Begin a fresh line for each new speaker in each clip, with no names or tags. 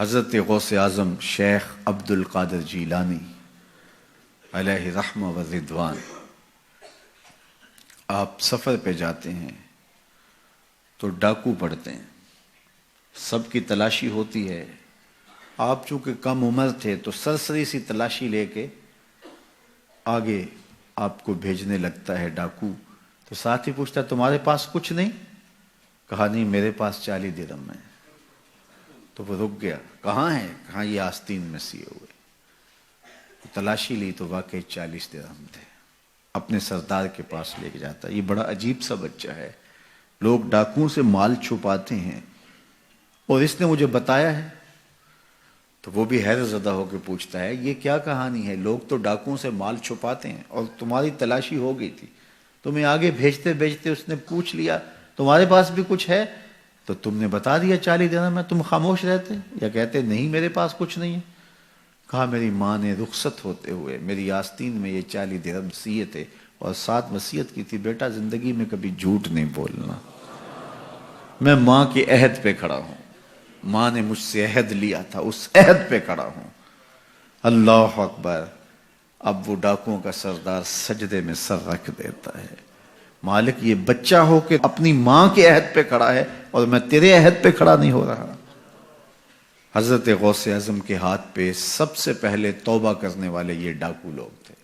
حضرت غوث اعظم شیخ عبد القادر جیلانی علیہ رحمہ و رضوان، آپ سفر پہ جاتے ہیں تو ڈاکو پڑتے ہیں، سب کی تلاشی ہوتی ہے۔ آپ چونکہ کم عمر تھے تو سرسری سی تلاشی لے کے آگے آپ کو بھیجنے لگتا ہے ڈاکو، تو ساتھ ہی پوچھتا ہے تمہارے پاس کچھ نہیں؟ کہا نہیں، میرے پاس 40 درہم ہے۔ تو وہ رک گیا، کہاں ہے؟ کہاں یہ آستین میں سیے ہوئے۔ تلاشی لی تو واقعی 40 درہم تھے، اپنے سردار کے پاس لے کے جاتا ہے۔ یہ بڑا عجیب سا بچہ ہے، لوگ ڈاکوؤں سے مال چھپاتے ہیں اور اس نے مجھے بتایا ہے۔ تو وہ بھی حیرت زدہ ہو کے پوچھتا ہے یہ کیا کہانی ہے؟ لوگ تو ڈاکوؤں سے مال چھپاتے ہیں اور تمہاری تلاشی ہو گئی تھی، تمہیں آگے بھیجتے بھیجتے اس نے پوچھ لیا تمہارے پاس بھی کچھ ہے؟ تو تم نے بتا دیا 40 درہم میں، تم خاموش رہتے یا کہتے نہیں میرے پاس کچھ نہیں ہے؟ کہا میری ماں نے رخصت ہوتے ہوئے میری آستین میں یہ 40 درہم سیے تھے اور ساتھ وصیت کی تھی بیٹا زندگی میں کبھی جھوٹ نہیں بولنا۔ میں ماں کے عہد پہ کھڑا ہوں، ماں نے مجھ سے عہد لیا تھا، اس عہد پہ کھڑا ہوں۔ اللہ اکبر۔ اب وہ ڈاکوؤں کا سردار سجدے میں سر رکھ دیتا ہے، مالک یہ بچہ ہو کہ اپنی ماں کے عہد پہ کھڑا ہے اور میں تیرے عہد پہ کھڑا نہیں ہو رہا۔ حضرت غوث اعظم کے ہاتھ پہ سب سے پہلے توبہ کرنے والے یہ ڈاکو لوگ تھے۔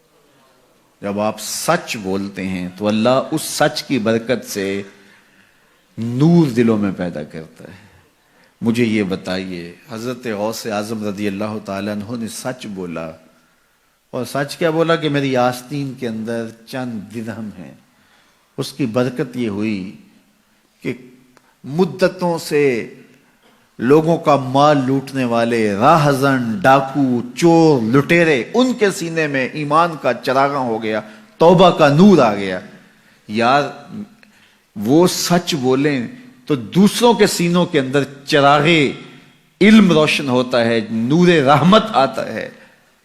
جب آپ سچ بولتے ہیں تو اللہ اس سچ کی برکت سے نور دلوں میں پیدا کرتا ہے۔ مجھے یہ بتائیے، حضرت غوث اعظم رضی اللہ تعالیٰ عنہ نے سچ بولا، اور سچ کیا بولا کہ میری آستین کے اندر چند درہم ہیں۔ اس کی برکت یہ ہوئی کہ مدتوں سے لوگوں کا مال لوٹنے والے راہزن، ڈاکو، چور، لٹیرے، ان کے سینے میں ایمان کا چراغاں ہو گیا، توبہ کا نور آ گیا۔ یار وہ سچ بولیں تو دوسروں کے سینوں کے اندر چراغ علم روشن ہوتا ہے، نور رحمت آتا ہے،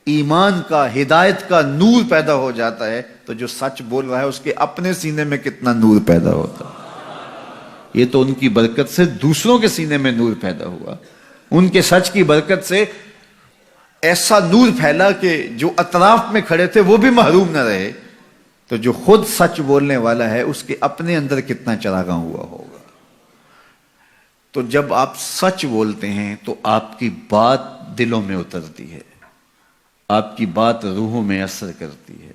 ایمان کا، ہدایت کا نور پیدا ہو جاتا ہے۔ تو جو سچ بول رہا ہے اس کے اپنے سینے میں کتنا نور پیدا ہوتا ہے۔ یہ تو ان کی برکت سے دوسروں کے سینے میں نور پیدا ہوا، ان کے سچ کی برکت سے ایسا نور پھیلا کہ جو اطراف میں کھڑے تھے وہ بھی محروم نہ رہے۔ تو جو خود سچ بولنے والا ہے اس کے اپنے اندر کتنا چراغاں ہوا ہوگا۔ تو جب آپ سچ بولتے ہیں تو آپ کی بات دلوں میں اترتی ہے، آپ کی بات روحوں میں اثر کرتی ہے۔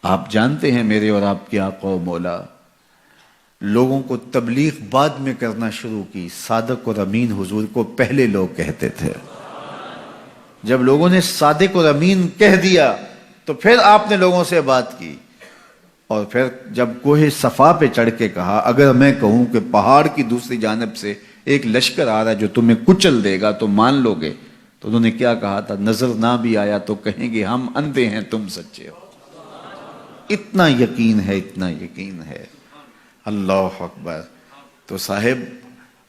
آپ جانتے ہیں میرے اور آپ کے آقا و مولا لوگوں کو تبلیغ بعد میں کرنا شروع کی، صادق اور امین حضور کو پہلے لوگ کہتے تھے۔ جب لوگوں نے صادق اور امین کہہ دیا تو پھر آپ نے لوگوں سے بات کی، اور پھر جب کوہ صفا پہ چڑھ کے کہا اگر میں کہوں کہ پہاڑ کی دوسری جانب سے ایک لشکر آ رہا ہے جو تمہیں کچل دے گا تو مان لو گے؟ تو انہوں نے کیا کہا تھا؟ نظر نہ بھی آیا تو کہیں گے ہم اندھے ہیں تم سچے ہو۔ اتنا یقین ہے، اتنا یقین ہے۔ اللہ اکبر۔ تو صاحب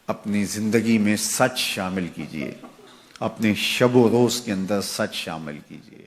اپنی زندگی میں سچ شامل کیجئے، اپنے شب و روز کے اندر سچ شامل کیجئے۔